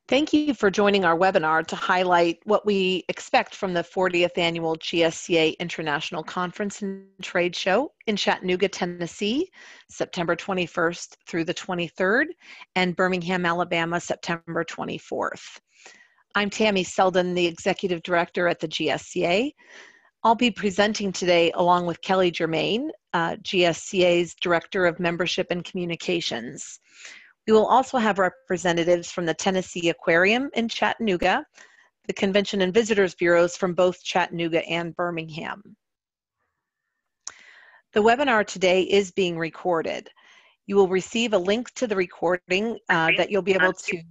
Thank you for joining our webinar to highlight what we expect from the 40th Annual GSCA International Conference and Trade Show in Chattanooga, Tennessee, September 21st through the 23rd, and Birmingham, Alabama, September 24th. I'm Tammy Selden, the Executive Director at the GSCA. I'll be presenting today along with Kelly Germain, GSCA's Director of Membership and Communications. We will also have representatives from the Tennessee Aquarium in Chattanooga, the Convention and Visitors Bureaus from both Chattanooga and Birmingham. The webinar today is being recorded. You will receive a link to the recording that you'll be able to,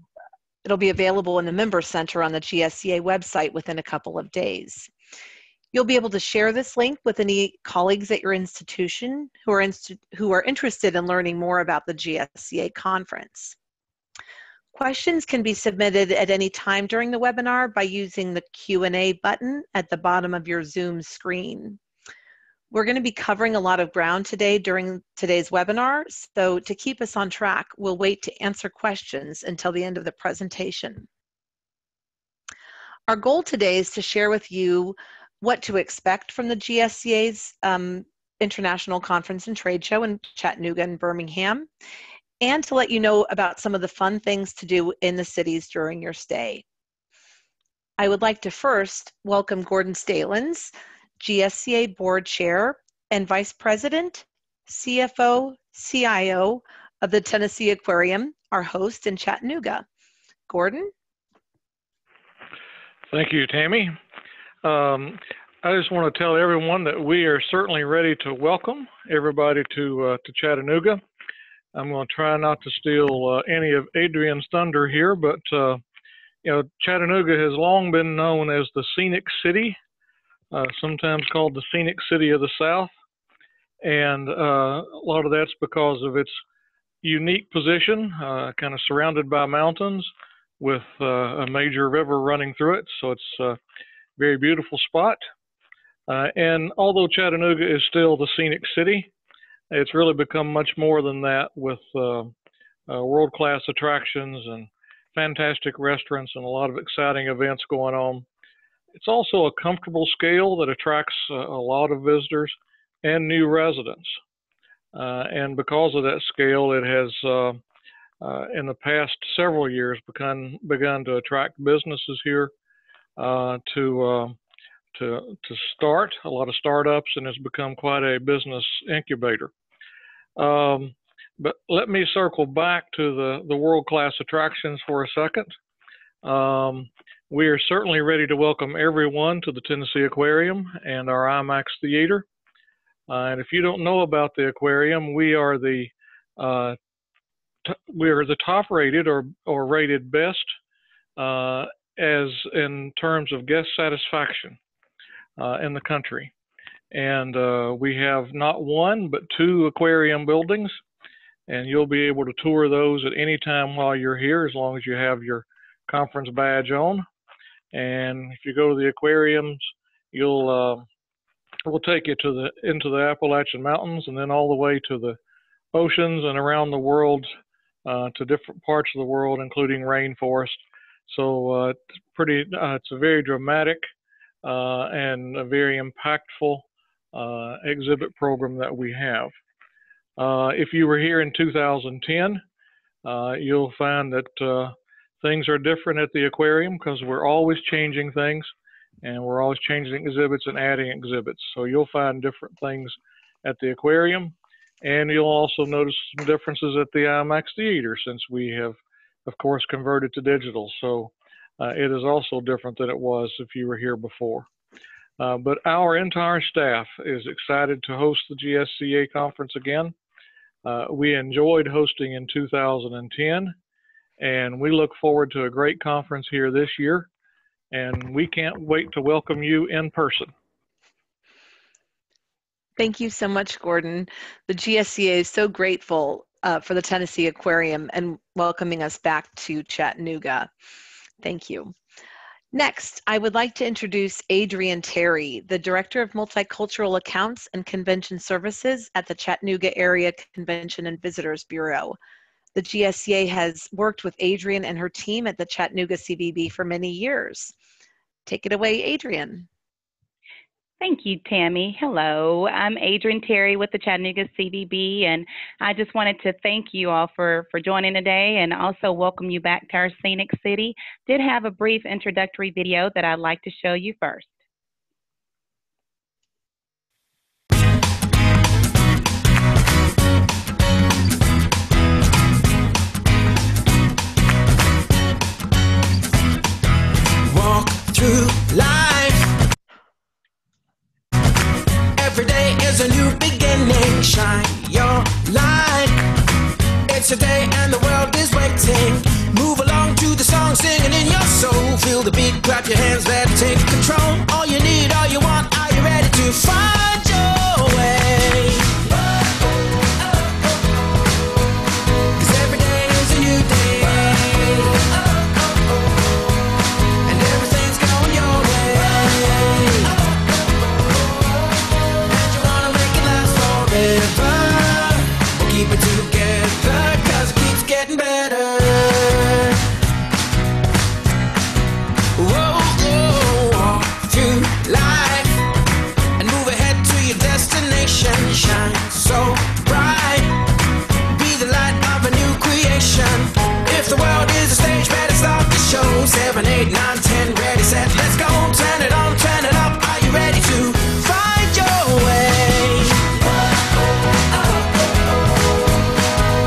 it'll be available in the Member Center on the GSCA website within a couple of days. You'll be able to share this link with any colleagues at your institution who are interested in learning more about the GSCA conference. Questions can be submitted at any time during the webinar by using the Q&A button at the bottom of your Zoom screen. We're going to be covering a lot of ground today during today's webinar, so to keep us on track, we'll wait to answer questions until the end of the presentation. Our goal today is to share with you what to expect from the GSCA's International Conference and Trade Show in Chattanooga and Birmingham, and to let you know about some of the fun things to do in the cities during your stay. I would like to first welcome Gordon Stalans, GSCA Board Chair and Vice President, CFO, CIO of the Tennessee Aquarium, our host in Chattanooga. Gordon? Thank you, Tammy. I just want to tell everyone that we are certainly ready to welcome everybody to Chattanooga. I'm going to try not to steal any of Adrian's thunder here, but you know, Chattanooga has long been known as the Scenic City, sometimes called the Scenic City of the South, and a lot of that's because of its unique position, kind of surrounded by mountains with a major river running through it, so it's a very beautiful spot. And although Chattanooga is still the Scenic City, it's really become much more than that with world-class attractions and fantastic restaurants and a lot of exciting events going on. It's also a comfortable scale that attracts a lot of visitors and new residents. And because of that scale, it has, in the past several years, begun to attract businesses here to start, a lot of startups, and it's become quite a business incubator. But let me circle back to the world-class attractions for a second. We are certainly ready to welcome everyone to the Tennessee Aquarium and our IMAX Theater. And if you don't know about the aquarium, we are the top-rated or rated best as in terms of guest satisfaction in the country. And we have not one, but 2 aquarium buildings, and you'll be able to tour those at any time while you're here, as long as you have your conference badge on. And if you go to the aquariums, we'll take you into the Appalachian Mountains and then all the way to the oceans and around the world, to different parts of the world, including rainforest. So it's a very dramatic and a very impactful exhibit program that we have. If you were here in 2010, you'll find that things are different at the aquarium because we're always changing things, and we're always changing exhibits and adding exhibits. So you'll find different things at the aquarium, and you'll also notice some differences at the IMAX Theater, since we have, of course, converted to digital. So it is also different than it was if you were here before. But our entire staff is excited to host the GSCA conference again. We enjoyed hosting in 2010, and we look forward to a great conference here this year, and we can't wait to welcome you in person. Thank you so much, Gordon. The GSCA is so grateful for the Tennessee Aquarium and welcoming us back to Chattanooga. Thank you. Next, I would like to introduce Adrian Terry, the Director of Multicultural Accounts and Convention Services at the Chattanooga Area Convention and Visitors Bureau. The GSCA has worked with Adrian and her team at the Chattanooga CVB for many years. Take it away, Adrian. Thank you, Tammy. Hello, I'm Adrian Terry with the Chattanooga CVB, and I just wanted to thank you all for joining today and also welcome you back to our scenic city. Did have a brief introductory video that I'd like to show you first. Walk through life. Every day is a new beginning. Shine your light. It's a day and the world is waiting. Move along to the song, singing in your soul. Feel the beat, clap your hands, let it take control. All you need, all you want, are you ready to find your way? 'Cause every day is a new day. And everything's going your way. And you wanna make it last forever. We'll keep it together, 'cause it keeps getting better. Whoa, walk through life and move ahead to your destination. Shine so bright, be the light of a new creation. If the world is a stage, better start the show. 7, 8, 9, 10, ready, set, let's go. Turn it on, turn it up. Are you ready to find your way?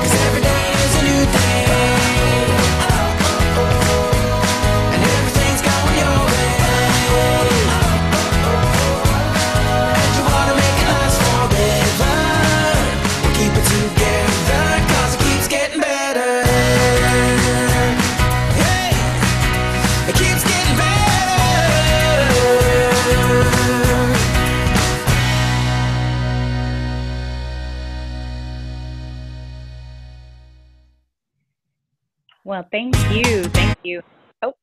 'Cause every day is a new day. And everything's going your way. And you wanna make it last forever. We'll keep it together, 'cause it keeps getting better. Hey, it keeps getting better. Well, thank you. Thank you. Oh,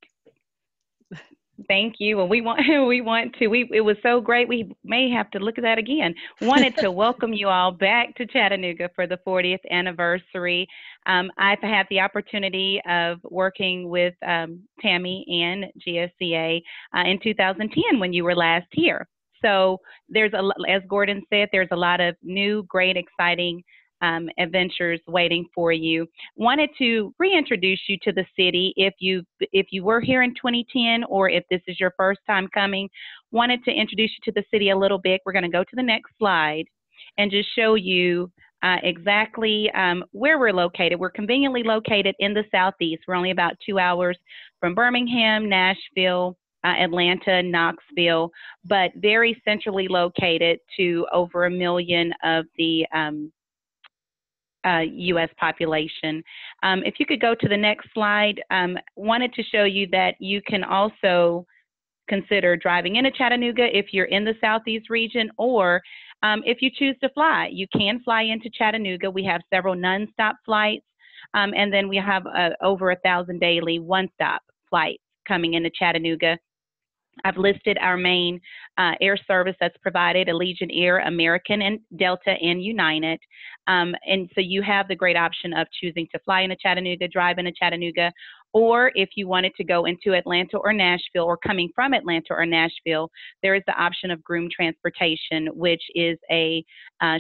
thank you. Well, we it was so great. We may have to look at that again. Wanted to welcome you all back to Chattanooga for the 40th anniversary. I've had the opportunity of working with Tammy and GSCA in 2010 when you were last here. So as Gordon said, there's a lot of new, great, exciting adventures waiting for you. Wanted to reintroduce you to the city if you were here in 2010 or if this is your first time coming. Wanted to introduce you to the city a little bit. We're going to go to the next slide and just show you exactly where we're located. We're conveniently located in the southeast. We're only about 2 hours from Birmingham, Nashville, Atlanta, Knoxville, but very centrally located to over 1 million of the U.S. population. If you could go to the next slide, wanted to show you that you can also consider driving into Chattanooga if you're in the southeast region, or if you choose to fly, you can fly into Chattanooga. We have several nonstop flights, and then we have over 1,000 daily one-stop flights coming into Chattanooga. I've listed our main air service that's provided: Allegiant Air, American, and Delta, and United. And so you have the great option of choosing to fly into Chattanooga, drive into Chattanooga, or if you wanted to go into Atlanta or Nashville, or coming from Atlanta or Nashville, there is the option of Groom Transportation, which is a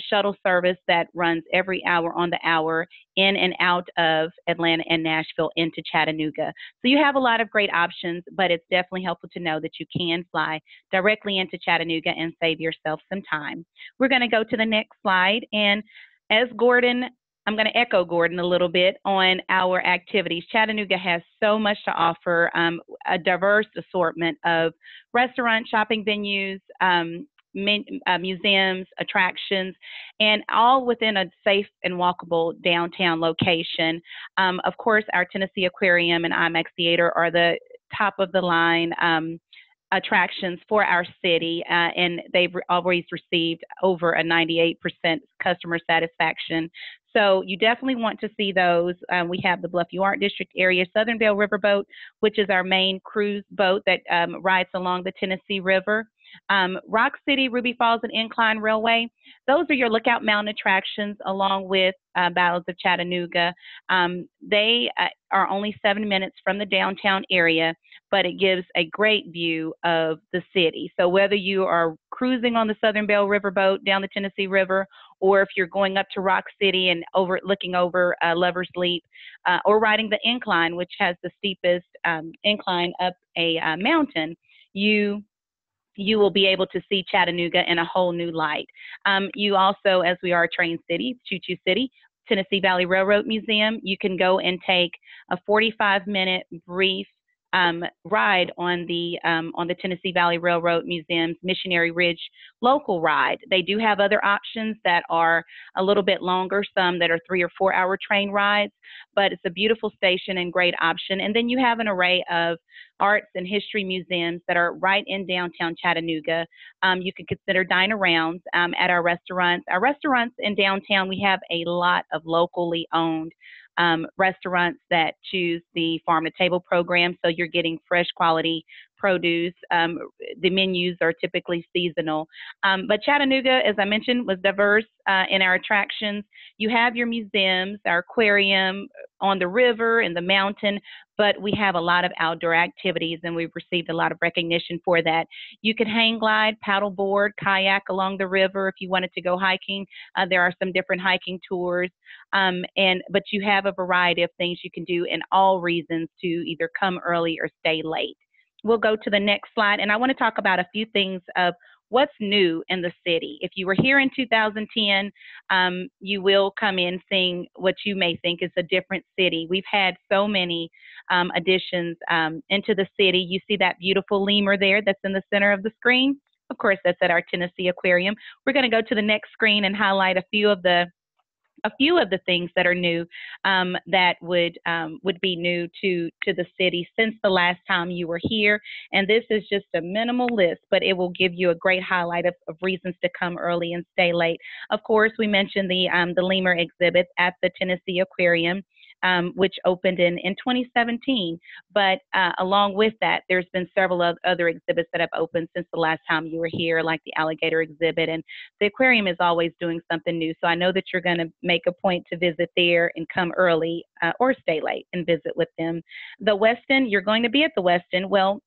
shuttle service that runs every hour on the hour in and out of Atlanta and Nashville into Chattanooga. So you have a lot of great options, but it's definitely helpful to know that you can fly directly into Chattanooga and save yourself some time. We're going to go to the next slide, and as Gordon, I'm going to echo Gordon a little bit on our activities. Chattanooga has so much to offer, a diverse assortment of restaurants, shopping venues, museums, attractions, and all within a safe and walkable downtown location. Of course, our Tennessee Aquarium and IMAX Theater are the top of the line attractions for our city, and they've always received over a 98% customer satisfaction. So you definitely want to see those. We have the Bluff-U Art District area Southern Belle Riverboat, which is our main cruise boat that rides along the Tennessee River. Rock City, Ruby Falls, and Incline Railway, those are your Lookout Mountain attractions along with Battles of Chattanooga. They are only 7 minutes from the downtown area, but it gives a great view of the city. So whether you are cruising on the Southern Belle River boat down the Tennessee River, or if you're going up to Rock City and looking over Lover's Leap, or riding the incline, which has the steepest incline up a mountain, you will be able to see Chattanooga in a whole new light. You also, as we are a train city, Choo-Choo City, Tennessee Valley Railroad Museum, you can go and take a 45-minute brief ride on the Tennessee Valley Railroad Museum's Missionary Ridge local ride. They do have other options that are a little bit longer, some that are 3 or 4 hour train rides, but it's a beautiful station and great option. And then you have an array of arts and history museums that are right in downtown Chattanooga. You could consider dine-arounds at our restaurants. Our restaurants in downtown, we have a lot of locally owned restaurants that choose the farm to table program, so you're getting fresh quality produce. The menus are typically seasonal. But Chattanooga, as I mentioned, was diverse in our attractions. You have your museums, our aquarium on the river and the mountain, but we have a lot of outdoor activities, and we've received a lot of recognition for that. You could hang glide, paddleboard, kayak along the river if you wanted to go hiking. There are some different hiking tours, but you have a variety of things you can do in all reasons to either come early or stay late. We'll go to the next slide, and I want to talk about a few things of what's new in the city. If you were here in 2010, you will come in seeing what you may think is a different city. We've had so many additions into the city. You see that beautiful lemur there that's in the center of the screen? Of course, that's at our Tennessee Aquarium. We're going to go to the next screen and highlight a few of the things that are new that would be new to the city since the last time you were here. And this is just a minimal list, but it will give you a great highlight of reasons to come early and stay late. Of course, we mentioned the lemur exhibit at the Tennessee Aquarium, which opened in 2017. But along with that, there's been several other exhibits that have opened since the last time you were here, like the alligator exhibit. And the aquarium is always doing something new. So I know that you're going to make a point to visit there and come early or stay late and visit with them. The Westin, you're going to be at the Westin. Well,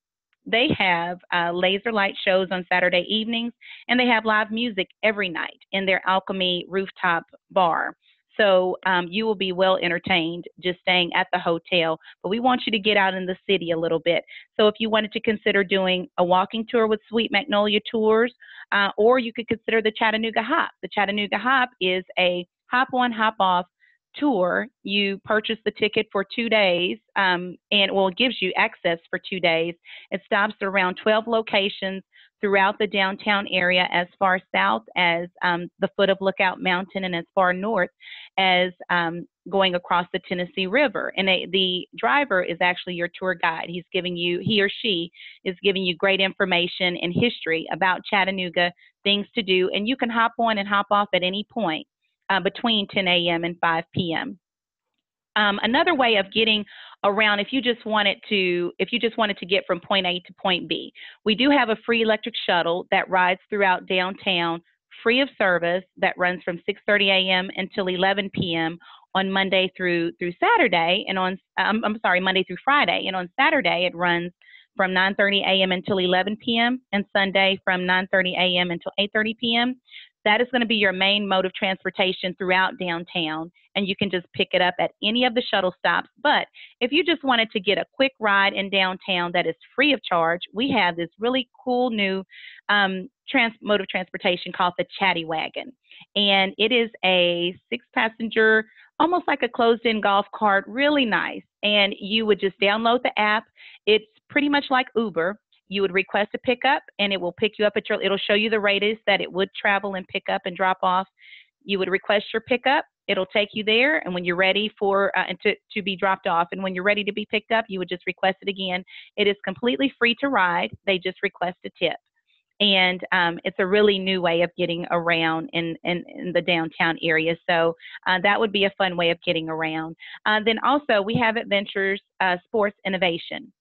they have laser light shows on Saturday evenings, and they have live music every night in their Alchemy rooftop bar. So you will be well entertained just staying at the hotel. But we want you to get out in the city a little bit. So if you wanted to consider doing a walking tour with Sweet Magnolia Tours, or you could consider the Chattanooga Hop. The Chattanooga Hop is a hop-on, hop-off tour. You purchase the ticket for 2 days, and it gives you access for 2 days. It stops at around 12 locations throughout the downtown area, as far south as the foot of Lookout Mountain and as far north as going across the Tennessee River. And the driver is actually your tour guide. He or she is giving you great information and history about Chattanooga, things to do, and you can hop on and hop off at any point between 10 a.m. and 5 p.m. Another way of getting around, if you just wanted to get from point A to point B, we do have a free electric shuttle that rides throughout downtown, free of service, that runs from 6:30 a.m. until 11 p.m. on Monday through Saturday, and Monday through Friday, and on Saturday it runs from 9:30 a.m. until 11 p.m. and Sunday from 9:30 a.m. until 8:30 p.m. That is going to be your main mode of transportation throughout downtown, and you can just pick it up at any of the shuttle stops. But if you just wanted to get a quick ride in downtown that is free of charge, we have this really cool new mode of transportation called the Chatty Wagon. And it is a 6-passenger, almost like a closed-in golf cart, really nice. And you would just download the app. It's pretty much like Uber. You would request a pickup, and it will pick you up it'll show you the radius that it would travel and pick up and drop off. You would request your pickup. It'll take you there, and when you're ready to be dropped off, and when you're ready to be picked up, you would just request it again. It is completely free to ride. They just request a tip. And it's a really new way of getting around in the downtown area. So that would be a fun way of getting around. Then also we have Adventures Sports Innovation.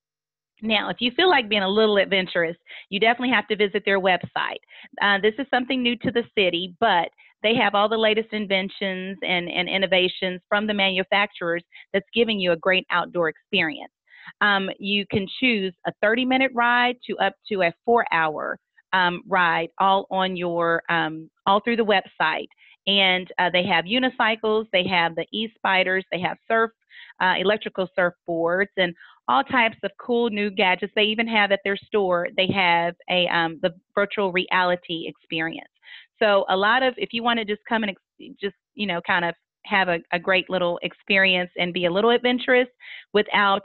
Now, if you feel like being a little adventurous, you definitely have to visit their website. This is something new to the city, but they have all the latest inventions and innovations from the manufacturers that's giving you a great outdoor experience. You can choose a 30-minute ride to up to a 4-hour ride, all on your all through the website. And they have unicycles, they have the e-spiders, they have electrical surfboards, and all types of cool new gadgets. They even have at their store, they have the virtual reality experience. So a lot of, if you want to just come and just, you know, kind of have a great little experience and be a little adventurous without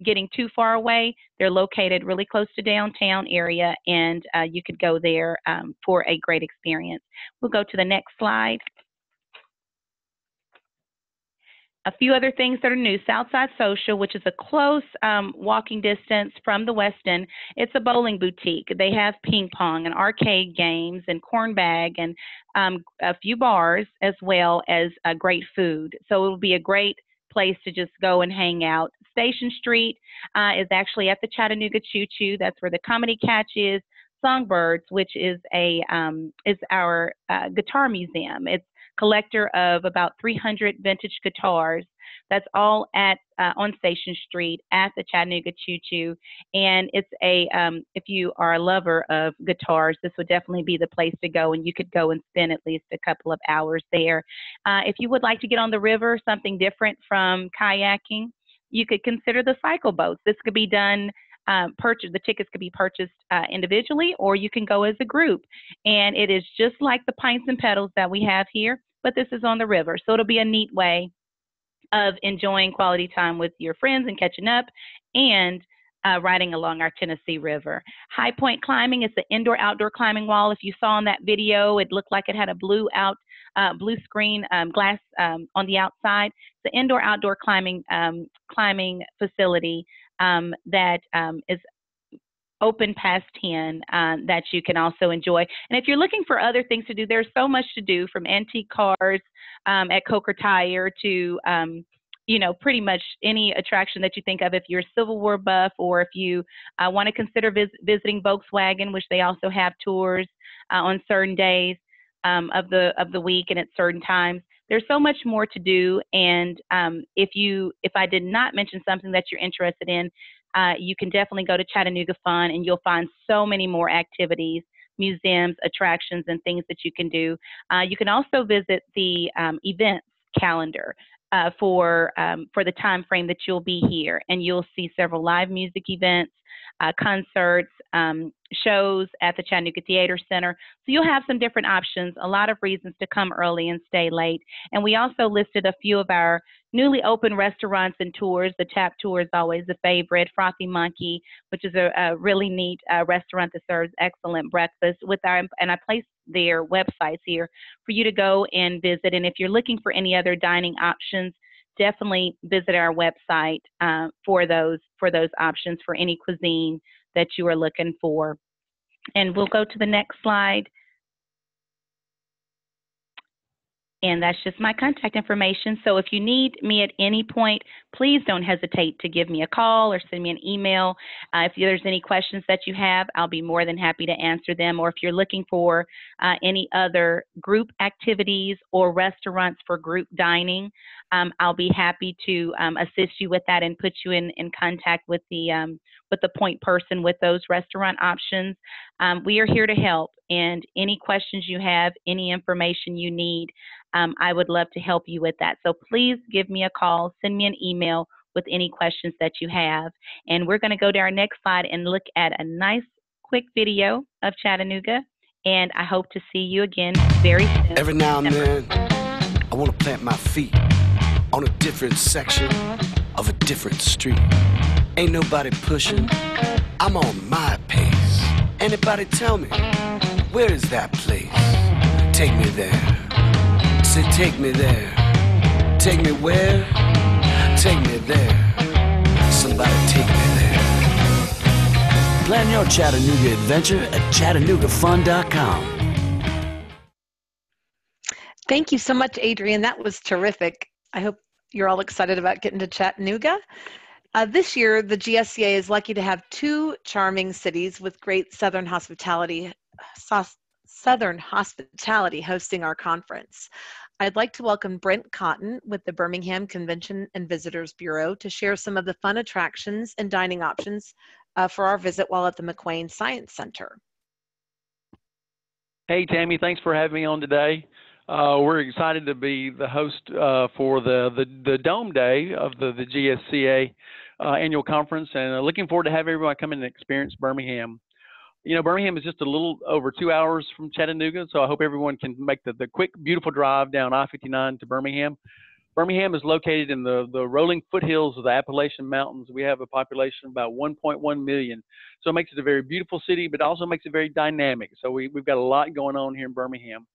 getting too far away, they're located really close to downtown area, and you could go there for a great experience. We'll go to the next slide. A few other things that are new. Southside Social, which is a close walking distance from the West End. It's a bowling boutique. They have ping pong and arcade games and corn bag and a few bars, as well as great food. So it will be a great place to just go and hang out. Station Street is actually at the Chattanooga Choo Choo. That's where the Comedy Catch is. Songbirds, which is our guitar museum. It's collector of about 300 vintage guitars. That's all at on Station Street at the Chattanooga Choo Choo. And it's if you are a lover of guitars, this would definitely be the place to go, and you could go and spend at least a couple of hours there. If you would like to get on the river, something different from kayaking, you could consider the cycle boats. This could be done the tickets could be purchased individually, or you can go as a group. And it is just like the pints and pedals that we have here, but this is on the river. So it'll be a neat way of enjoying quality time with your friends and catching up and riding along our Tennessee River. High Point Climbing is the indoor-outdoor climbing wall. If you saw in that video, it looked like it had a blue screen glass on the outside. It's the indoor-outdoor climbing facility that is open past 10 that you can also enjoy. And if you're looking for other things to do, there's so much to do, from antique cars at Coker Tire to you know, pretty much any attraction that you think of if you're a Civil War buff, or if you want to consider visiting Volkswagen, which they also have tours on certain days of the week and at certain times. There's so much more to do, and if I did not mention something that you're interested in, you can definitely go to Chattanooga Fun, and you'll find so many more activities, museums, attractions, and things that you can do. You can also visit the events calendar for the time frame that you'll be here, and you'll see several live music events, concerts, shows at the Chattanooga Theater Center. So you'll have some different options, a lot of reasons to come early and stay late. And we also listed a few of our newly open restaurants and tours. The Tap Tour is always a favorite. Frothy Monkey, which is a really neat restaurant that serves excellent breakfast and I placed their websites here for you to go and visit. And if you're looking for any other dining options, definitely visit our website for those options for any cuisine that you are looking for. And we'll go to the next slide. And that's just my contact information. So if you need me at any point, please don't hesitate to give me a call or send me an email. If there's any questions that you have, I'll be more than happy to answer them. Or if you're looking for any other group activities or restaurants for group dining, I'll be happy to assist you with that and put you in contact with the point person with those restaurant options. We are here to help, and any questions you have, any information you need, I would love to help you with that. So please give me a call, send me an email with any questions that you have. And we're going to go to our next slide and look at a nice quick video of Chattanooga. And I hope to see you again very soon. Every now and then, I want to plant my feet on a different section of a different street. Ain't nobody pushing, I'm on my pace. Anybody tell me, where is that place? Take me there. Say, take me there. Take me where? Take me there. Somebody take me there. Plan your Chattanooga adventure at ChattanoogaFun.com. Thank you so much, Adrian. That was terrific. I hope you're all excited about getting to Chattanooga. This year, the GSCA is lucky to have two charming cities with great Southern hospitality hosting our conference. I'd like to welcome Brent Cotton with the Birmingham Convention and Visitors Bureau to share some of the fun attractions and dining options for our visit while at the McQuain Science Center. Hey, Tammy, thanks for having me on today. We're excited to be the host for the Dome Day of the GSCA annual conference, and looking forward to having everyone come in and experience Birmingham. You know, Birmingham is just a little over 2 hours from Chattanooga, so I hope everyone can make the quick, beautiful drive down I-59 to Birmingham. Birmingham is located in the rolling foothills of the Appalachian Mountains. We have a population of about 1.1 million. So it makes it a very beautiful city, but also makes it very dynamic. So we've got a lot going on here in Birmingham.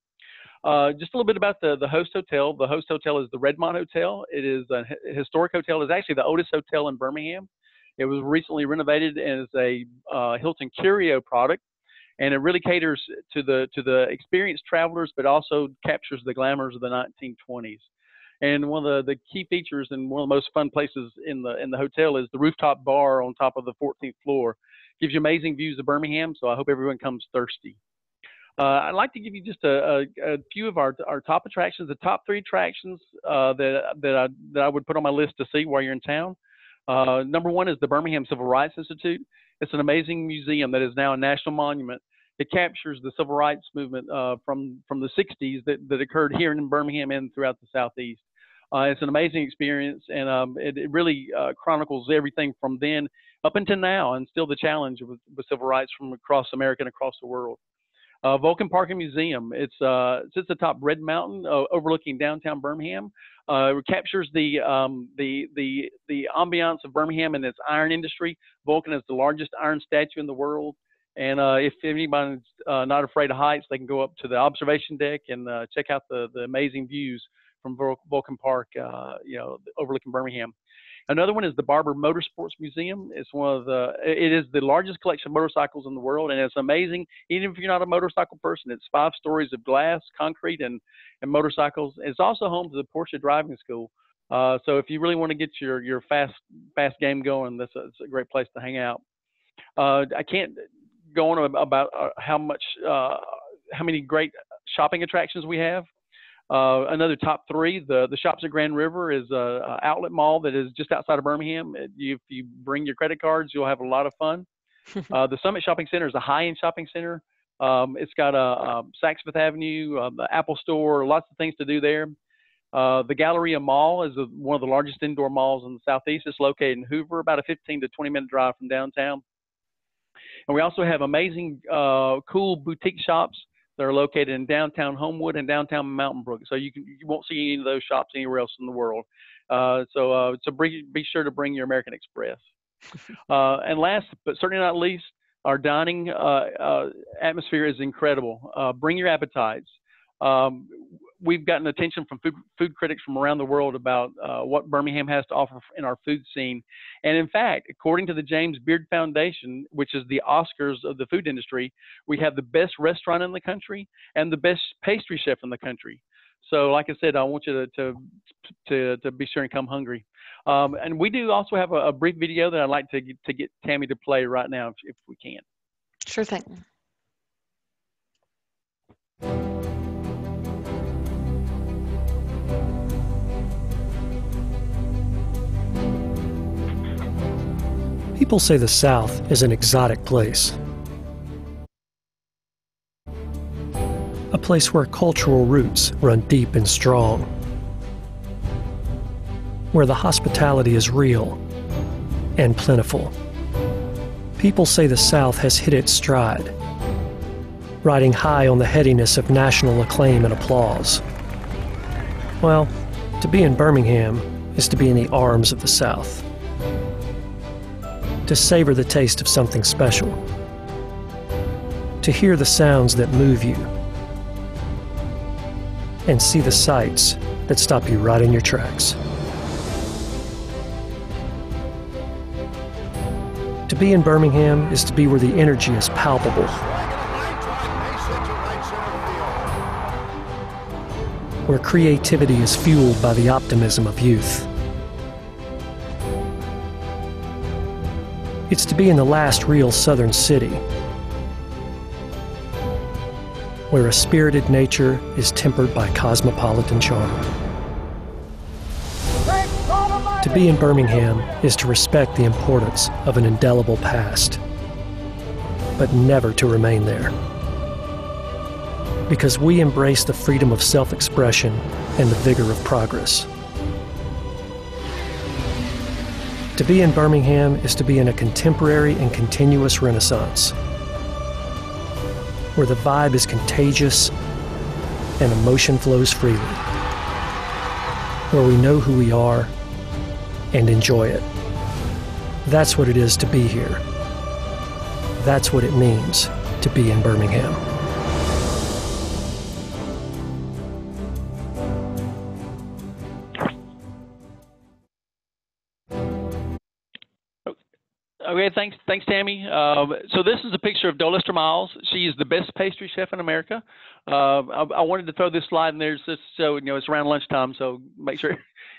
Just a little bit about the host hotel. The host hotel is the Redmont Hotel. It is a historic hotel. It's actually the oldest hotel in Birmingham. It was recently renovated as a Hilton Curio product, and it really caters to the experienced travelers, but also captures the glamours of the 1920s. And one of the key features and one of the most fun places in the hotel is the rooftop bar on top of the 14th floor. Gives you amazing views of Birmingham, so I hope everyone comes thirsty. I'd like to give you just a few of our top attractions, the top 3 attractions that I would put on my list to see while you're in town. Number 1 is the Birmingham Civil Rights Institute. It's an amazing museum that is now a national monument. It captures the civil rights movement from the 60s that occurred here in Birmingham and throughout the Southeast. It's an amazing experience, and it really chronicles everything from then up until now, and still the challenge with civil rights from across America and across the world. Vulcan Park and Museum. It sits atop Red Mountain, overlooking downtown Birmingham. It captures the ambiance of Birmingham and its iron industry. Vulcan is the largest iron statue in the world. And if anybody's not afraid of heights, they can go up to the observation deck and check out the amazing views from Vulcan Park, overlooking Birmingham. Another one is the Barber Motorsports Museum. It is the largest collection of motorcycles in the world, and it's amazing. Even if you're not a motorcycle person, it's 5 stories of glass, concrete, and motorcycles. It's also home to the Porsche Driving School. So if you really want to get your fast game going, it's a great place to hang out. I can't go on about how many great shopping attractions we have. Another top 3, the Shops at Grand River is an outlet mall that is just outside of Birmingham. If you bring your credit cards, you'll have a lot of fun. The Summit Shopping Center is a high-end shopping center. It's got a Saks Fifth Avenue, the Apple Store, lots of things to do there. The Galleria Mall is one of the largest indoor malls in the Southeast. It's located in Hoover, about a 15 to 20-minute drive from downtown. And we also have amazing, cool boutique shops that are located in downtown Homewood and downtown Mountain Brook. So you won't see any of those shops anywhere else in the world. So be sure to bring your American Express. And last, but certainly not least, our dining atmosphere is incredible. Bring your appetites. We've gotten attention from food critics from around the world about what Birmingham has to offer in our food scene. And in fact, according to the James Beard Foundation, which is the Oscars of the food industry, we have the best restaurant in the country and the best pastry chef in the country. So like I said, I want you to be sure and come hungry. And we do also have a brief video that I'd like to get Tammy to play right now if we can. Sure thing. People say the South is an exotic place. A place where cultural roots run deep and strong. Where the hospitality is real and plentiful. People say the South has hit its stride, riding high on the headiness of national acclaim and applause. Well, to be in Birmingham is to be in the arms of the South. To savor the taste of something special. To hear the sounds that move you. And see the sights that stop you right in your tracks. To be in Birmingham is to be where the energy is palpable. Where creativity is fueled by the optimism of youth. It's to be in the last real southern city, where a spirited nature is tempered by cosmopolitan charm. To be in Birmingham is to respect the importance of an indelible past, but never to remain there. Because we embrace the freedom of self-expression and the vigor of progress. To be in Birmingham is to be in a contemporary and continuous renaissance, where the vibe is contagious and emotion flows freely, where we know who we are and enjoy it. That's what it is to be here. That's what it means to be in Birmingham. Okay, thanks, Tammy. So this is a picture of Dolester Miles. She is the best pastry chef in America. I wanted to throw this slide in there just so it's around lunchtime, so make sure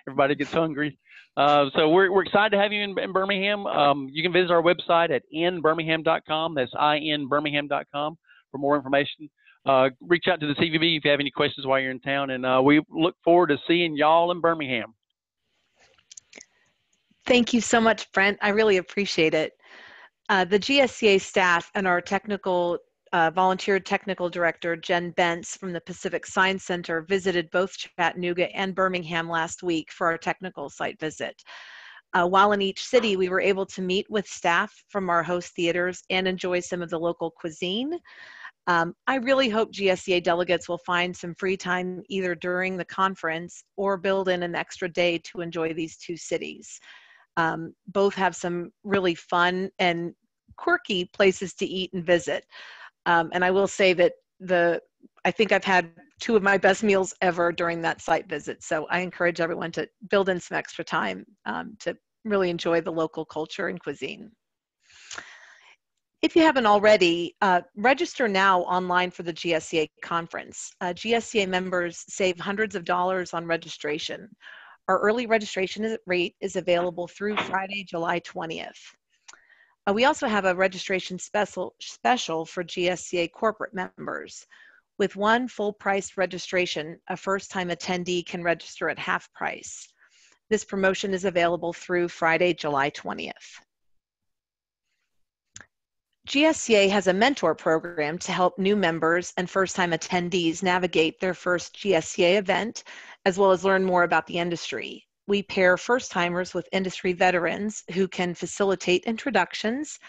everybody gets hungry. So we're excited to have you in Birmingham. You can visit our website at inbirmingham.com. That's inbirmingham.com for more information. Reach out to the CVB if you have any questions while you're in town, and we look forward to seeing y'all in Birmingham. Thank you so much, Brent. I really appreciate it. The GSCA staff and our volunteer technical director, Jen Bentz from the Pacific Science Center, visited both Chattanooga and Birmingham last week for our technical site visit. While in each city, we were able to meet with staff from our host theaters and enjoy some of the local cuisine. I really hope GSCA delegates will find some free time either during the conference or build in an extra day to enjoy these two cities. Both have some really fun and quirky places to eat and visit. And I will say that I think I've had two of my best meals ever during that site visit. So I encourage everyone to build in some extra time to really enjoy the local culture and cuisine. If you haven't already, register now online for the GSCA conference. GSCA members save hundreds of dollars on registration. Our early registration rate is available through Friday, July 20th. We also have a registration special for GSCA corporate members. With one full-price registration, a first-time attendee can register at half price. This promotion is available through Friday, July 20th. GSCA has a mentor program to help new members and first-time attendees navigate their first GSCA event, as well as learn more about the industry. We pair first-timers with industry veterans who can facilitate introductions,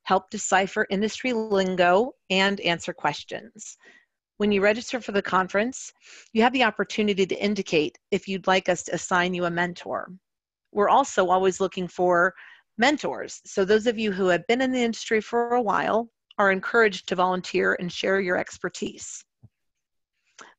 help decipher industry lingo, and answer questions. When you register for the conference, you have the opportunity to indicate if you'd like us to assign you a mentor. We're also always looking for mentors, so those of you who have been in the industry for a while are encouraged to volunteer and share your expertise.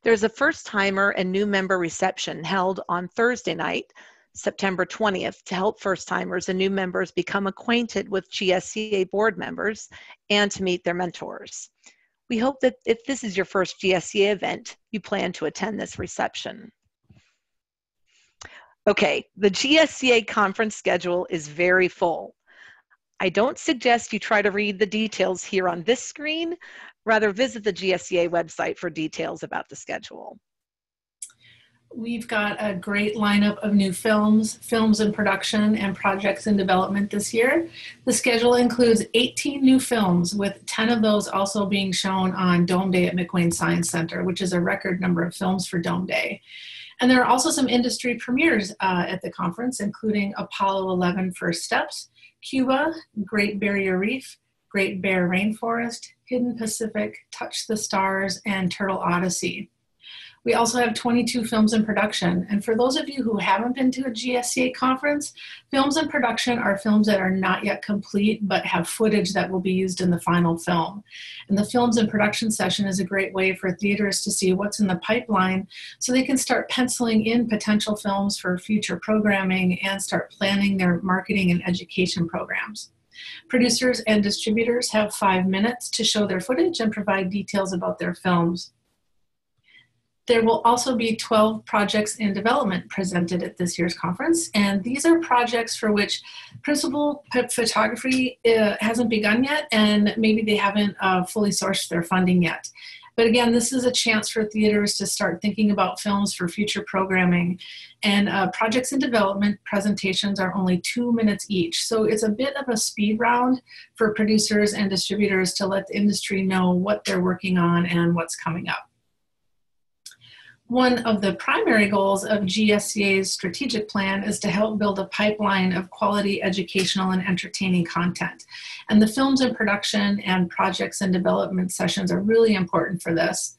There's a first-timer and new member reception held on Thursday night, September 20th, to help first-timers and new members become acquainted with GSCA board members and to meet their mentors. We hope that if this is your first GSCA event, you plan to attend this reception. Okay, the GSCA conference schedule is very full. I don't suggest you try to read the details here on this screen. Rather, visit the GSCA website for details about the schedule. We've got a great lineup of new films in production, and projects in development this year. The schedule includes 18 new films, with 10 of those also being shown on Dome Day at McWane Science Center, which is a record number of films for Dome Day. And there are also some industry premieres at the conference, including Apollo 11 First Steps, Cuba, Great Barrier Reef, Great Bear Rainforest, Hidden Pacific, Touch the Stars, and Turtle Odyssey. We also have 22 films in production. And for those of you who haven't been to a GSCA conference, films in production are films that are not yet complete, but have footage that will be used in the final film. And the films in production session is a great way for theaters to see what's in the pipeline so they can start penciling in potential films for future programming and start planning their marketing and education programs. Producers and distributors have 5 minutes to show their footage and provide details about their films. There will also be 12 projects in development presented at this year's conference, and these are projects for which Principal photography hasn't begun yet, and maybe they haven't fully sourced their funding yet. But again, this is a chance for theaters to start thinking about films for future programming. And projects in development presentations are only 2 minutes each. So it's a bit of a speed round for producers and distributors to let the industry know what they're working on and what's coming up. One of the primary goals of GSCA's strategic plan is to help build a pipeline of quality educational and entertaining content. And the films in production and projects and development sessions are really important for this.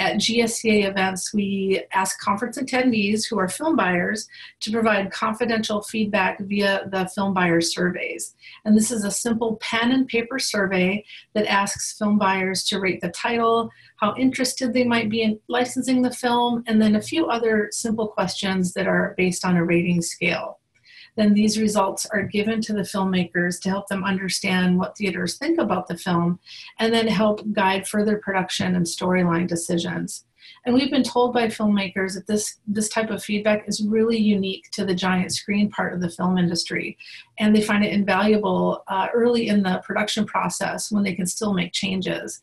At GSCA events, we ask conference attendees who are film buyers to provide confidential feedback via the film buyer surveys. And this is a simple pen and paper survey that asks film buyers to rate the title, how interested they might be in licensing the film, and then a few other simple questions that are based on a rating scale. Then these results are given to the filmmakers to help them understand what theaters think about the film, and then help guide further production and storyline decisions. And we've been told by filmmakers that this type of feedback is really unique to the giant screen part of the film industry. And they find it invaluable early in the production process when they can still make changes.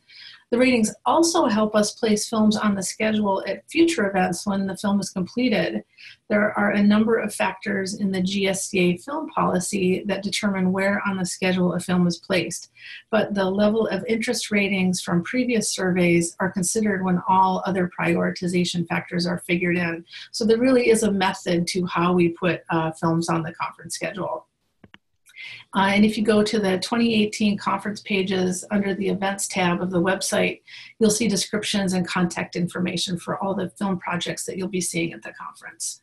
The ratings also help us place films on the schedule at future events when the film is completed. There are a number of factors in the GSCA film policy that determine where on the schedule a film is placed, but the level of interest ratings from previous surveys are considered when all other prioritization factors are figured in. So there really is a method to how we put films on the conference schedule. And if you go to the 2018 conference pages under the events tab of the website, you'll see descriptions and contact information for all the film projects that you'll be seeing at the conference.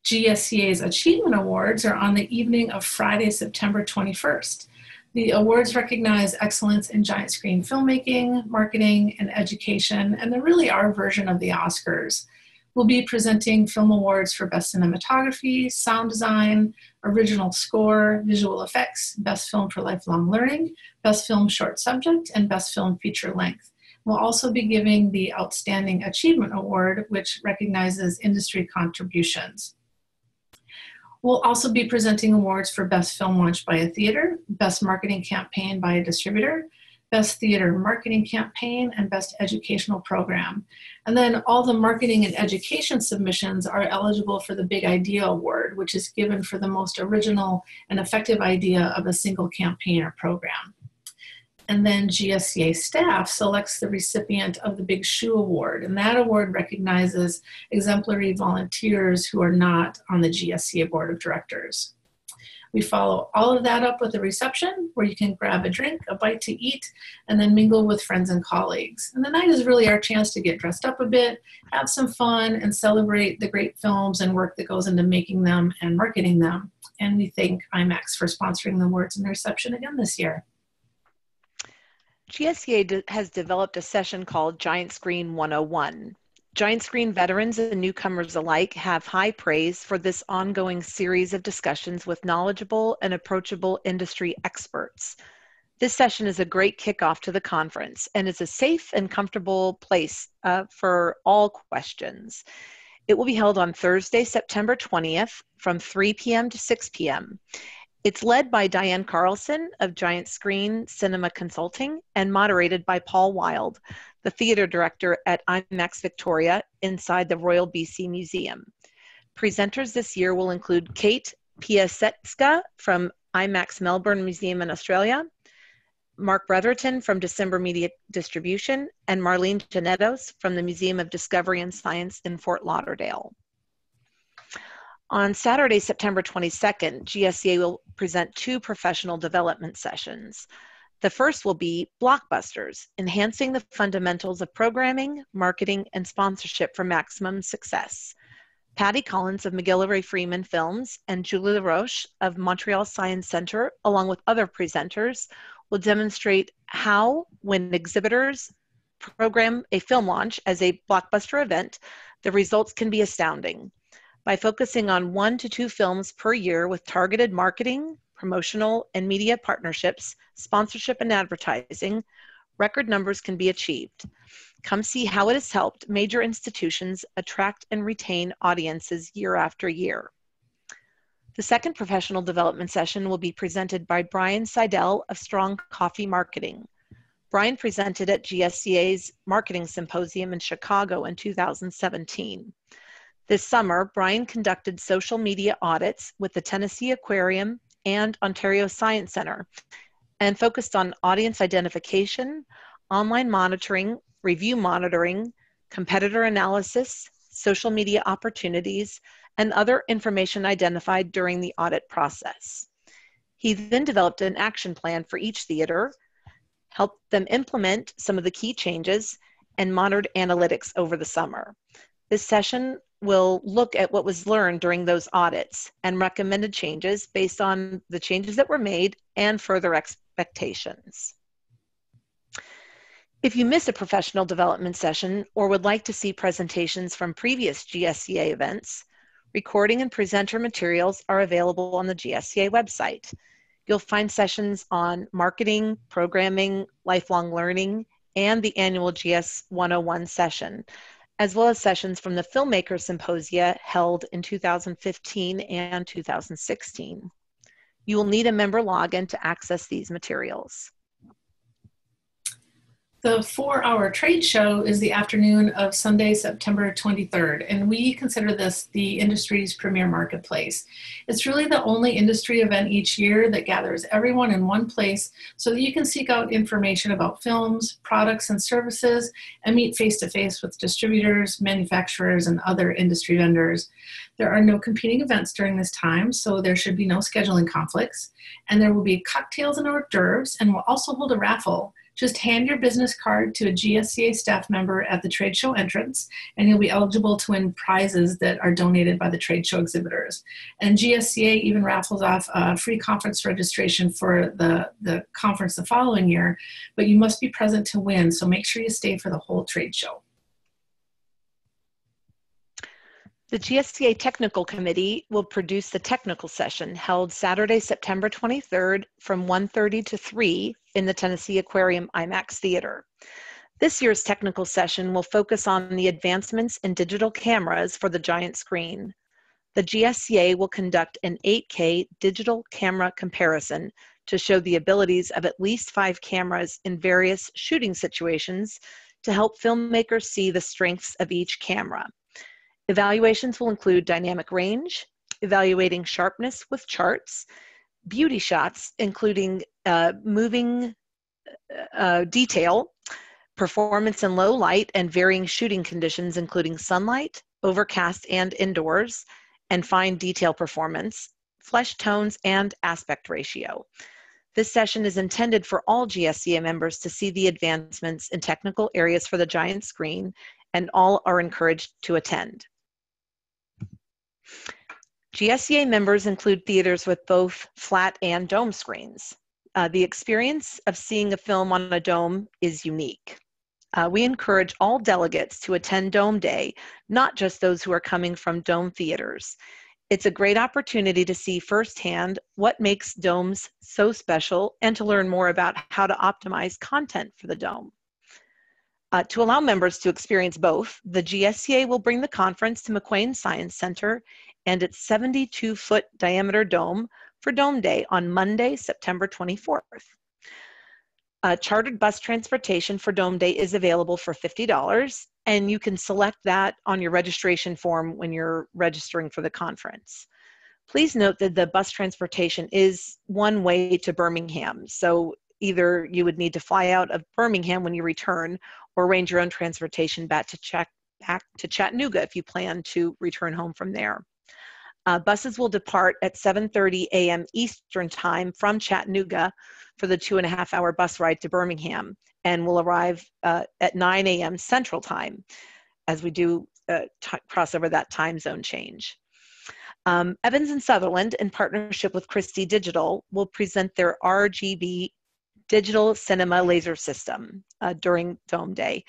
GSCA's Achievement Awards are on the evening of Friday, September 21st. The awards recognize excellence in giant screen filmmaking, marketing, and education, and they're really our version of the Oscars. We'll be presenting film awards for Best Cinematography, Sound Design, Original Score, Visual Effects, Best Film for Lifelong Learning, Best Film Short Subject, and Best Film Feature Length. We'll also be giving the Outstanding Achievement Award, which recognizes industry contributions. We'll also be presenting awards for Best Film Launched by a Theater, Best Marketing Campaign by a Distributor, Best Theater Marketing Campaign, and Best Educational Program. And then all the marketing and education submissions are eligible for the Big Idea Award, which is given for the most original and effective idea of a single campaign or program. And then GSCA staff selects the recipient of the Big Shoe Award, and that award recognizes exemplary volunteers who are not on the GSCA Board of Directors. We follow all of that up with a reception where you can grab a drink, a bite to eat, and then mingle with friends and colleagues. And the night is really our chance to get dressed up a bit, have some fun, and celebrate the great films and work that goes into making them and marketing them. And we thank IMAX for sponsoring the awards and the reception again this year. GSCA has developed a session called Giant Screen 101. Giant screen veterans and newcomers alike have high praise for this ongoing series of discussions with knowledgeable and approachable industry experts. This session is a great kickoff to the conference and is a safe and comfortable place for all questions. It will be held on Thursday, September 20th from 3 p.m. to 6 p.m. It's led by Diane Carlson of Giant Screen Cinema Consulting and moderated by Paul Wild, the theater director at IMAX Victoria inside the Royal BC Museum. Presenters this year will include Kate Piasetska from IMAX Melbourne Museum in Australia, Mark Bretherton from December Media Distribution, and Marlene Janettos from the Museum of Discovery and Science in Fort Lauderdale. On Saturday, September 22nd, GSCA will present 2 professional development sessions. The first will be Blockbusters, Enhancing the Fundamentals of Programming, Marketing, and Sponsorship for Maximum Success. Patty Collins of McGillivray Freeman Films and Julie LaRoche of Montreal Science Center, along with other presenters, will demonstrate how, when exhibitors program a film launch as a blockbuster event, the results can be astounding. By focusing on 1 to 2 films per year with targeted marketing, promotional and media partnerships, sponsorship and advertising, record numbers can be achieved. Come see how it has helped major institutions attract and retain audiences year after year. The second professional development session will be presented by Brian Seidel of Strong Coffee Marketing. Brian presented at GSCA's Marketing Symposium in Chicago in 2017. This summer, Brian conducted social media audits with the Tennessee Aquarium and Ontario Science Center and focused on audience identification, online monitoring, review monitoring, competitor analysis, social media opportunities, and other information identified during the audit process. He then developed an action plan for each theater, helped them implement some of the key changes, and monitored analytics over the summer. This session will look at what was learned during those audits and recommended changes based on the changes that were made and further expectations. If you miss a professional development session or would like to see presentations from previous GSCA events, recording and presenter materials are available on the GSCA website. You'll find sessions on marketing, programming, lifelong learning, and the annual GS 101 session, as well as sessions from the Filmmaker Symposia held in 2015 and 2016. You will need a member login to access these materials. The 4-hour trade show is the afternoon of Sunday, September 23rd, and we consider this the industry's premier marketplace. It's really the only industry event each year that gathers everyone in one place so that you can seek out information about films, products, and services, and meet face-to-face with distributors, manufacturers, and other industry vendors. There are no competing events during this time, so there should be no scheduling conflicts, and there will be cocktails and hors d'oeuvres, and we'll also hold a raffle. Just hand your business card to a GSCA staff member at the trade show entrance, and you'll be eligible to win prizes that are donated by the trade show exhibitors. And GSCA even raffles off a free conference registration for the conference the following year, but you must be present to win, so make sure you stay for the whole trade show. The GSCA Technical Committee will produce the technical session held Saturday, September 23rd from 1:30 to 3 in the Tennessee Aquarium IMAX Theater. This year's technical session will focus on the advancements in digital cameras for the giant screen. The GSCA will conduct an 8K digital camera comparison to show the abilities of at least 5 cameras in various shooting situations to help filmmakers see the strengths of each camera. Evaluations will include dynamic range, evaluating sharpness with charts, beauty shots, including moving detail, performance in low light and varying shooting conditions, including sunlight, overcast and indoors, and fine detail performance, flesh tones, and aspect ratio. This session is intended for all GSCA members to see the advancements in technical areas for the giant screen, and all are encouraged to attend. GSCA members include theaters with both flat and dome screens. The experience of seeing a film on a dome is unique. We encourage all delegates to attend Dome Day, not just those who are coming from dome theaters. It's a great opportunity to see firsthand what makes domes so special and to learn more about how to optimize content for the dome. To allow members to experience both, the GSCA will bring the conference to McQuain Science Center and its 72-foot diameter dome for Dome Day on Monday, September 24th. Chartered bus transportation for Dome Day is available for $50, and you can select that on your registration form when you're registering for the conference. Please note that the bus transportation is one way to Birmingham, so either you would need to fly out of Birmingham when you return or arrange your own transportation back to Chattanooga if you plan to return home from there. Buses will depart at 7:30 a.m. Eastern Time from Chattanooga for the 2.5-hour bus ride to Birmingham, and will arrive at 9 a.m. Central Time as we do cross over that time zone change. Evans and Sutherland, in partnership with Christie Digital, will present their RGB digital cinema laser system during Dome Day.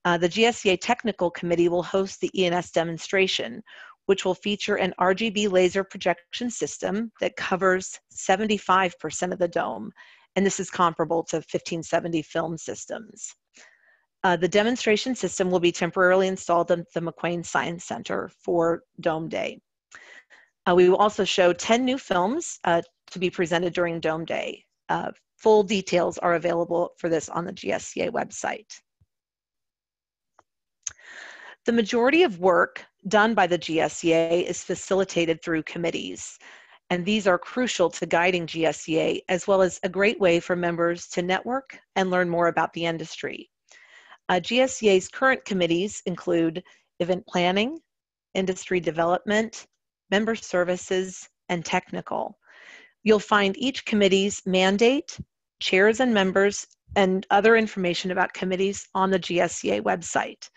The GSCA Technical Committee will host the ENS demonstration, which will feature an RGB laser projection system that covers 75% of the dome, and this is comparable to 1570 film systems. The demonstration system will be temporarily installed at the McQuain Science Center for Dome Day. We will also show 10 new films to be presented during Dome Day. Full details are available for this on the GSCA website. The majority of work done by the GSCA is facilitated through committees, and these are crucial to guiding GSCA, as well as a great way for members to network and learn more about the industry. GSCA's current committees include event planning, industry development, member services, and technical. You'll find each committee's mandate, chairs and members, and other information about committees on the GSCA website.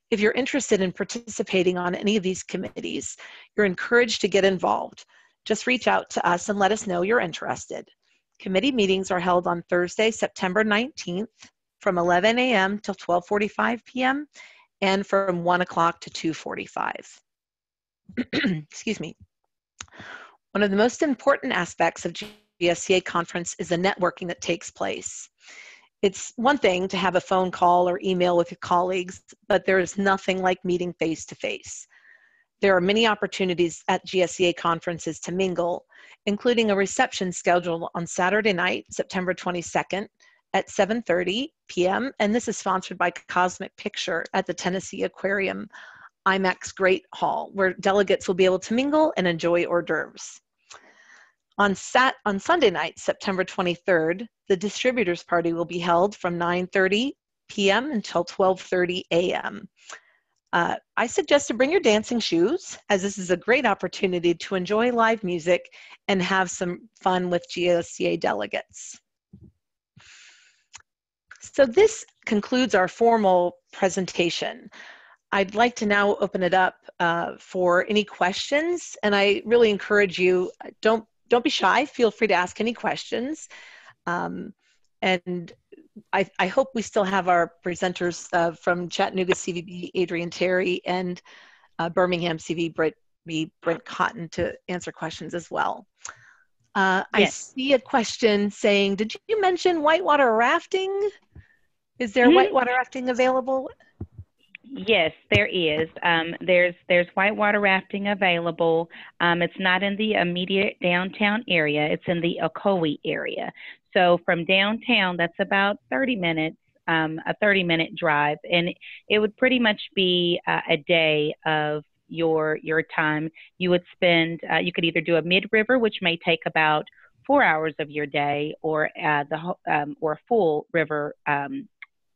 If you're interested in participating on any of these committees, you're encouraged to get involved. Just reach out to us and let us know you're interested. Committee meetings are held on Thursday, September 19th from 11 a.m. till 12:45 p.m. and from 1 o'clock to 2:45. Excuse me. One of the most important aspects of GSCA conference is the networking that takes place. It's one thing to have a phone call or email with your colleagues, but there is nothing like meeting face-to-face. There are many opportunities at GSCA conferences to mingle, including a reception scheduled on Saturday night, September 22nd at 7:30 p.m., and this is sponsored by Cosmic Picture at the Tennessee Aquarium IMAX Great Hall, where delegates will be able to mingle and enjoy hors d'oeuvres. On Sunday night, September 23rd, the Distributors Party will be held from 9:30 p.m. until 12:30 a.m. I suggest to bring your dancing shoes, as this is a great opportunity to enjoy live music and have some fun with GSCA delegates. So this concludes our formal presentation. I'd like to now open it up for any questions, and I really encourage you, don't be shy, feel free to ask any questions. And I hope we still have our presenters from Chattanooga CVB, Adrian Terry, and Birmingham CV, Brent Cotton, to answer questions as well. Yes. I see a question saying, did you mention whitewater rafting? Is there whitewater rafting available? Yes, there is. There's whitewater rafting available. It's not in the immediate downtown area. It's in the Ocoee area. So from downtown, that's about 30 minutes, a 30-minute drive, and it would pretty much be a day of your time. You would spend. You could either do a mid-river, which may take about 4 hours of your day, or or a full river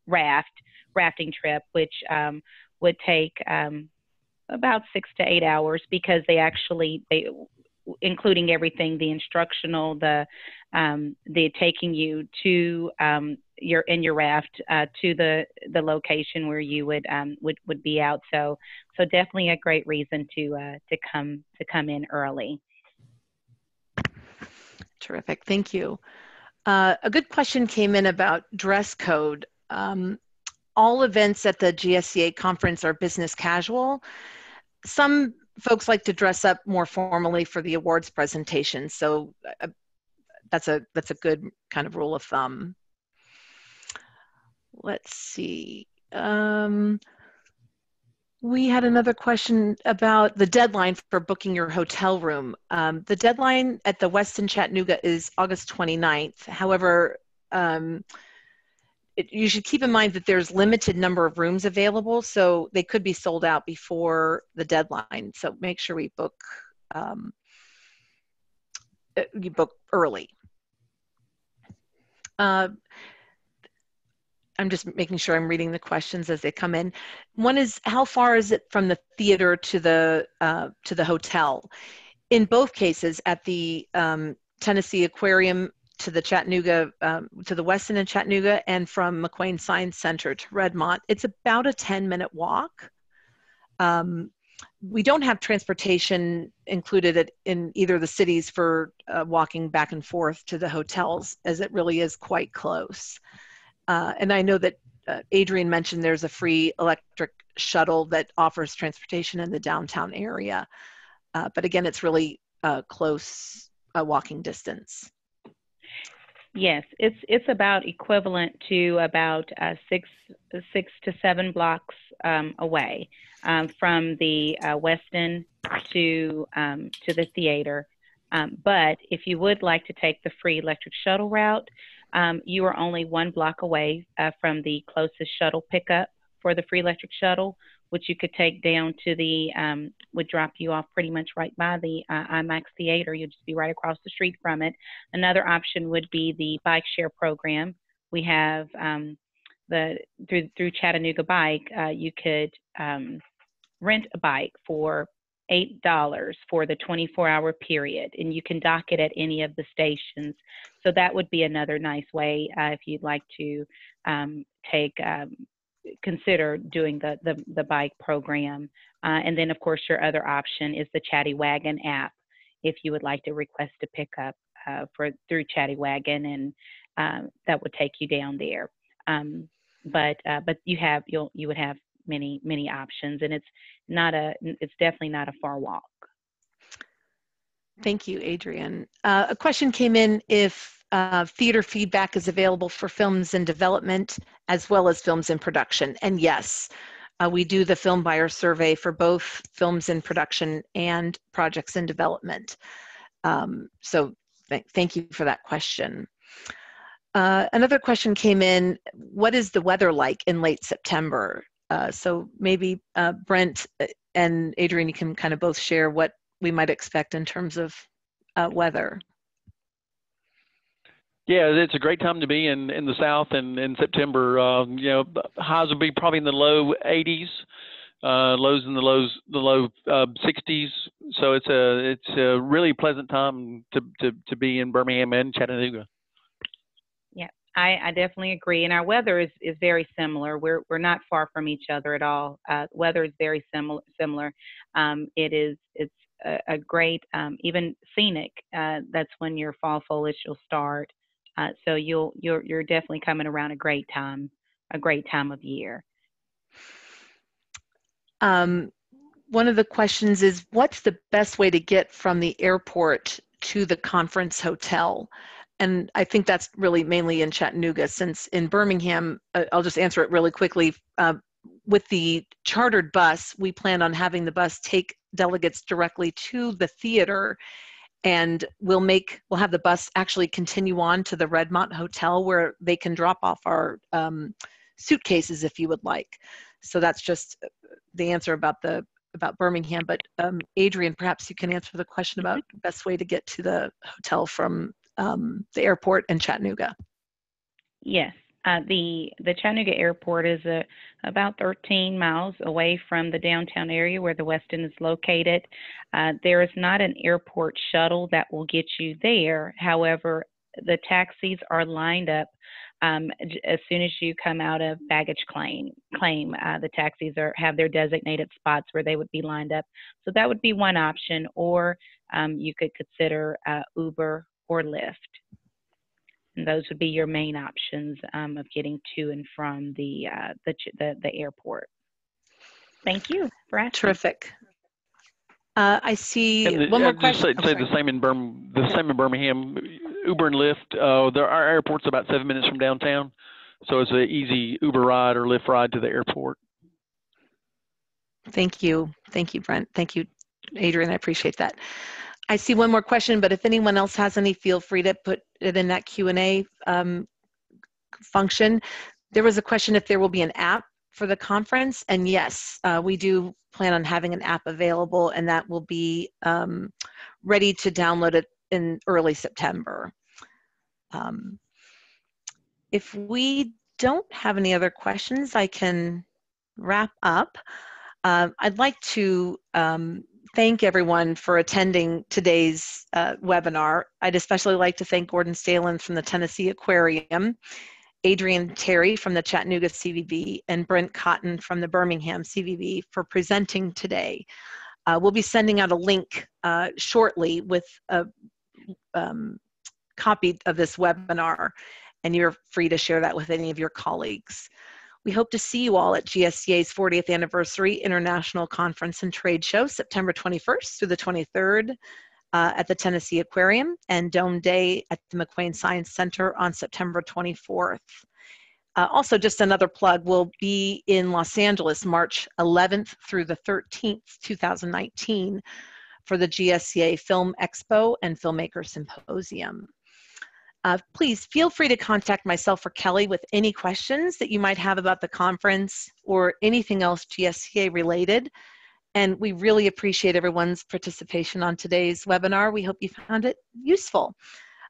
rafting trip, which would take about 6 to 8 hours, because they including everything, the instructional, the taking you to your raft to the location where you would be out. So definitely a great reason to come in early. Terrific, thank you. A good question came in about dress code. All events at the GSCA conference are business casual. Some folks like to dress up more formally for the awards presentation, so that's a good kind of rule of thumb. Let's see. We had another question about the deadline for booking your hotel room. The deadline at the Westin Chattanooga is August 29th. However, you should keep in mind that there's limited number of rooms available, so they could be sold out before the deadline. So make sure you book early. I'm just making sure I'm reading the questions as they come in. One is, how far is it from the theater to the hotel? In both cases, at the Tennessee Aquarium to the Chattanooga, to the Westin and Chattanooga, and from McQuain Science Center to Redmont, it's about a 10-minute walk. We don't have transportation included in either of the cities for walking back and forth to the hotels, as it really is quite close. And I know that Adrian mentioned there's a free electric shuttle that offers transportation in the downtown area. But again, it's really close walking distance. Yes, it's about equivalent to about 6 to 7 blocks away from the Westin to the theater. But if you would like to take the free electric shuttle route, you are only 1 block away from the closest shuttle pickup for the free electric shuttle, which you could take down to the, would drop you off pretty much right by the IMAX Theater. You'll just be right across the street from it. Another option would be the bike share program. We have through Chattanooga Bike, you could rent a bike for $8 for the 24-hour period, and you can dock it at any of the stations. So that would be another nice way if you'd like to consider doing the bike program. And then, of course, your other option is the Chatty Wagon app if you would like to request a pickup through Chatty Wagon, and that would take you down there. But you would have many options, and it's definitely not a far walk. Thank you, Adrienne. A question came in if theater feedback is available for films in development as well as films in production. And yes, we do the film buyer survey for both films in production and projects in development. So thank you for that question. Another question came in, what is the weather like in late September? So maybe Brent and Adrienne, you can kind of both share what we might expect in terms of weather. Yeah, it's a great time to be in the South and in September. You know, highs will be probably in the low 80s, lows in the low 60s. So it's a really pleasant time to be in Birmingham and Chattanooga. Yeah, I definitely agree. And our weather is very similar. We're not far from each other at all. Weather is very similar. It's a great, even scenic. That's when your fall foliage will start. So you're definitely coming around a great time of year. One of the questions is, what's the best way to get from the airport to the conference hotel? And I think that's really mainly in Chattanooga, since in Birmingham, I'll just answer it really quickly. With the chartered bus, we plan on having the bus take delegates directly to the theater, and we'll have the bus actually continue on to the Redmont Hotel where they can drop off our suitcases if you would like. So that's just the answer about Birmingham. But Adrienne, perhaps you can answer the question about the best way to get to the hotel from the airport in Chattanooga. Yes. The Chattanooga Airport is about 13 miles away from the downtown area where the Westin is located. There is not an airport shuttle that will get you there. However, the taxis are lined up as soon as you come out of baggage claim. The taxis have their designated spots where they would be lined up. So that would be one option, or you could consider Uber or Lyft. And those would be your main options of getting to and from the airport. Thank you for asking. Terrific. I see one more question. Say the same in Birmingham. Uber and Lyft. Our airport's about 7 minutes from downtown, so it's an easy Uber ride or Lyft ride to the airport. Thank you, Brent. Thank you, Adrienne. I appreciate that. I see one more question, but if anyone else has any, feel free to put it in that Q&A function. There was a question if there will be an app for the conference, and yes, we do plan on having an app available, and that will be ready to download it in early September. If we don't have any other questions, I can wrap up. I'd like to thank everyone for attending today's webinar. I'd especially like to thank Gordon Stalans from the Tennessee Aquarium, Adrienne Terry from the Chattanooga CVB, and Brent Cotton from the Birmingham CVB for presenting today. We'll be sending out a link shortly with a copy of this webinar, and you're free to share that with any of your colleagues. We hope to see you all at GSCA's 40th Anniversary International Conference and Trade Show, September 21st through the 23rd. at the Tennessee Aquarium, and Dome Day at the McQueen Science Center on September 24th. Also, just another plug, we'll be in Los Angeles March 11th through the 13th, 2019 for the GSCA Film Expo and Filmmaker Symposium. Please feel free to contact myself or Kelly with any questions that you might have about the conference or anything else GSCA related. And we really appreciate everyone's participation on today's webinar. We hope you found it useful.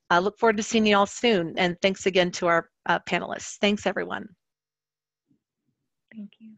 I look forward to seeing you all soon. And thanks again to our panelists. Thanks, everyone. Thank you.